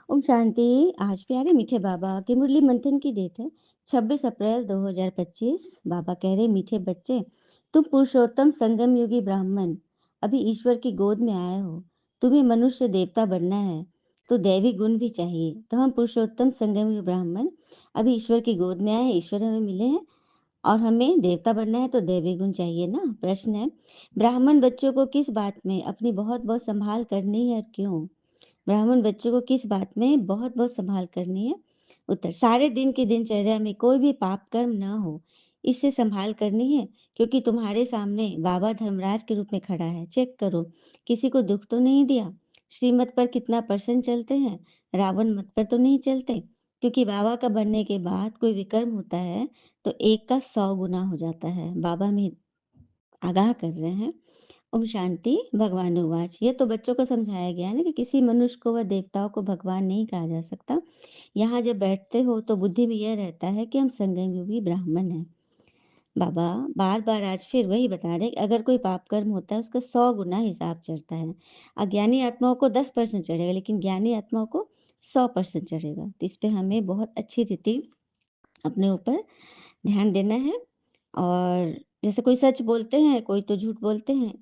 ओम शांति। आज प्यारे मीठे बाबा के मुरली मंथन की डेट है 26 अप्रैल 2025। बाबा कह रहे मीठे बच्चे, तुम पुरुषोत्तम संगम योगी ब्राह्मण अभी ईश्वर की गोद में आए हो। तुम्हें मनुष्य देवता बनना है तो दैवी गुण भी चाहिए। तो हम पुरुषोत्तम संगम योगी ब्राह्मण अभी ईश्वर की गोद में आए, ईश्वर हमें मिले हैं और हमें देवता बनना है तो दैवी गुण चाहिए ना। प्रश्न है, ब्राह्मण बच्चों को किस बात में अपनी बहुत बहुत संभाल करनी है और क्यों? ब्राह्मण बच्चों को किस बात में बहुत बहुत संभाल करनी है? उत्तर, सारे दिन की दिनचर्या में कोई भी पाप कर्म ना हो, इससे संभाल करनी है। क्योंकि तुम्हारे सामने बाबा धर्मराज के रूप में खड़ा है। चेक करो, किसी को दुख तो नहीं दिया। श्रीमत पर कितना परसेंट चलते हैं, रावण मत पर तो नहीं चलते। क्योंकि बाबा का बनने के बाद कोई विकर्म होता है तो एक का 100 गुना हो जाता है। बाबा हमें आगाह कर रहे हैं। ओम शांति। भगवान उवाच, ये तो बच्चों को समझाया गया ना कि किसी मनुष्य को व देवताओं को भगवान नहीं कहा जा सकता। यहाँ जब बैठते हो तो बुद्धि में यह रहता है कि हम संगम योगी ब्राह्मण हैं। बाबा बार बार आज फिर वही बता रहे कि अगर कोई पाप कर्म होता है उसका 100 गुना हिसाब चढ़ता है। अज्ञानी आत्माओं को 10% चढ़ेगा, लेकिन ज्ञानी आत्माओं को 100% चढ़ेगा। तो इस पे हमें बहुत अच्छी रीति अपने ऊपर ध्यान देना है। और जैसे कोई सच बोलते हैं, कोई तो झूठ बोलते हैं,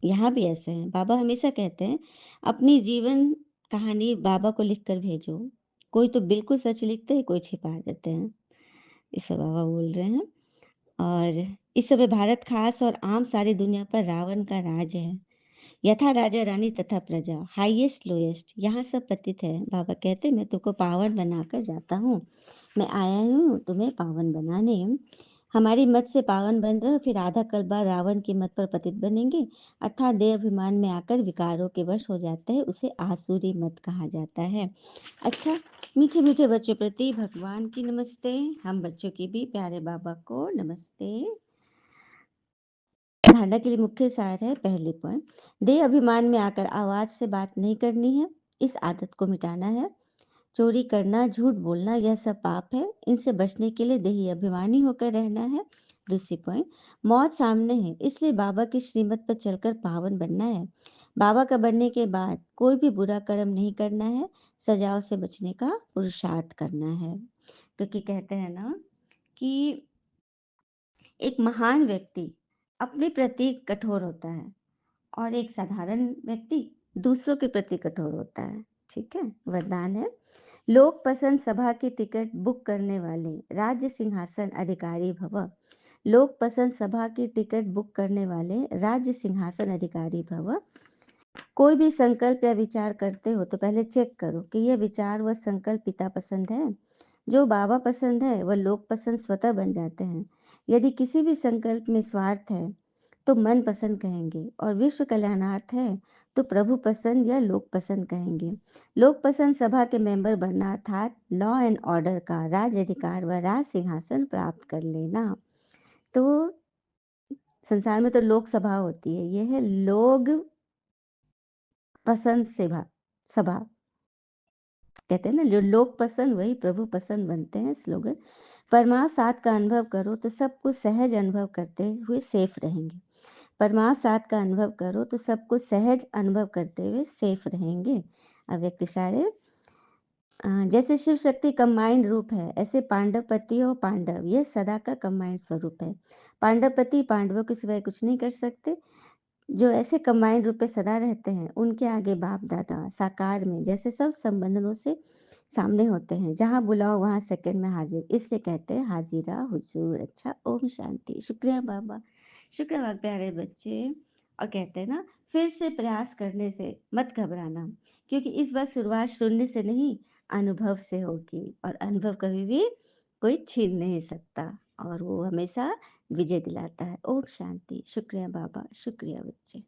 यहाँ भी ऐसे हैं। बाबा हमेशा कहते हैं, अपनी जीवन कहानी बाबा को लिख कर भेजो। कोई तो बिल्कुल सच लिखते हैं, कोई छिपा देते हैं। इस पे बाबा बोल रहे हैं। और इस समय भारत खास और आम सारी दुनिया पर रावण का राज है। यथा राजा रानी तथा प्रजा, हाईएस्ट लोएस्ट, यहाँ सब पतित है। बाबा कहते, मैं तुमको पावन बनाकर जाता हूँ। मैं आया हूँ तुम्हें पावन बनाने। हमारी मत से पावन बन रहे हो, फिर आधा कल्प बाद रावण की मत पर पतित बनेंगे, अर्थात देह अभिमान में आकर विकारों के वश हो जाते हैं। उसे आसुरी मत कहा जाता है। अच्छा, मीठे मीठे बच्चों प्रति भगवान की नमस्ते। हम बच्चों की भी प्यारे बाबा को नमस्ते। धारणा के लिए मुख्य सार है, पहले पॉइंट, देह अभिमान में आकर आवाज से बात नहीं करनी है। इस आदत को मिटाना है। चोरी करना, झूठ बोलना, यह सब पाप है। इनसे बचने के लिए देही अभिमानी होकर रहना है। दूसरी पॉइंट, मौत सामने है, इसलिए बाबा की श्रीमत पर चलकर पावन बनना है। बाबा का बनने के बाद कोई भी बुरा कर्म नहीं करना है, सजाओं से बचने का पुरुषार्थ करना है। क्योंकि कहते हैं ना कि एक महान व्यक्ति अपने प्रति कठोर होता है और एक साधारण व्यक्ति दूसरों के प्रति कठोर होता है। ठीक है, वरदान है, लोक पसंद सभा की टिकट बुक करने वाले राज्य सिंहासन अधिकारी भव। लोक पसंद सभा की टिकट बुक करने वाले राज्य सिंहासन अधिकारी भव। कोई भी संकल्प या विचार करते हो तो पहले चेक करो कि यह विचार व संकल्प पिता पसंद है। जो बाबा पसंद है वह लोक पसंद स्वतः बन जाते हैं। यदि किसी भी संकल्प में स्वार्थ है तो मन पसंद कहेंगे, और विश्व कल्याणार्थ है तो प्रभु पसंद या लोक पसंद कहेंगे। लोक पसंद सभा के मेंबर बनना अर्थात लॉ एंड ऑर्डर का राज अधिकार व राज सिंहासन प्राप्त कर लेना। तो संसार में तो लोक सभा होती है, यह है लोग पसंद सभा। सभा कहते हैं ना, जो लोग पसंद वही प्रभु पसंद बनते हैं। स्लोगन, परमार्थ साथ का अनुभव करो तो सब कुछ सहज अनुभव करते हुए सेफ रहेंगे। परमार्थ साथ का अनुभव करो तो सब कुछ सहज अनुभव करते हुए सेफ रहेंगे। अव्यक्त इशारे, जैसे शिव शक्ति कंबाइंड रूप है, ऐसे पांडव पति और पांडव यह सदा का कंबाइंड स्वरूप है। पांडव पति पांडवों के सिवाय कुछ नहीं कर सकते। जो ऐसे कंबाइंड रूप में सदा रहते हैं उनके आगे बाप दादा साकार में जैसे सब संबंधों से सामने होते हैं। जहाँ बुलाओ वहाँ सेकंड में हाजिर, इसलिए कहते हैं हाजिरा हुजूर। अच्छा, ओम शांति। शुक्रिया बाबा, शुक्रिया बाबा प्यारे बच्चे। और कहते हैं ना, फिर से प्रयास करने से मत घबराना, क्योंकि इस बार शुरुआत शून्य से नहीं अनुभव से होगी, और अनुभव कभी भी कोई छीन नहीं सकता, और वो हमेशा विजय दिलाता है। ओम शांति। शुक्रिया बाबा, शुक्रिया बच्चे।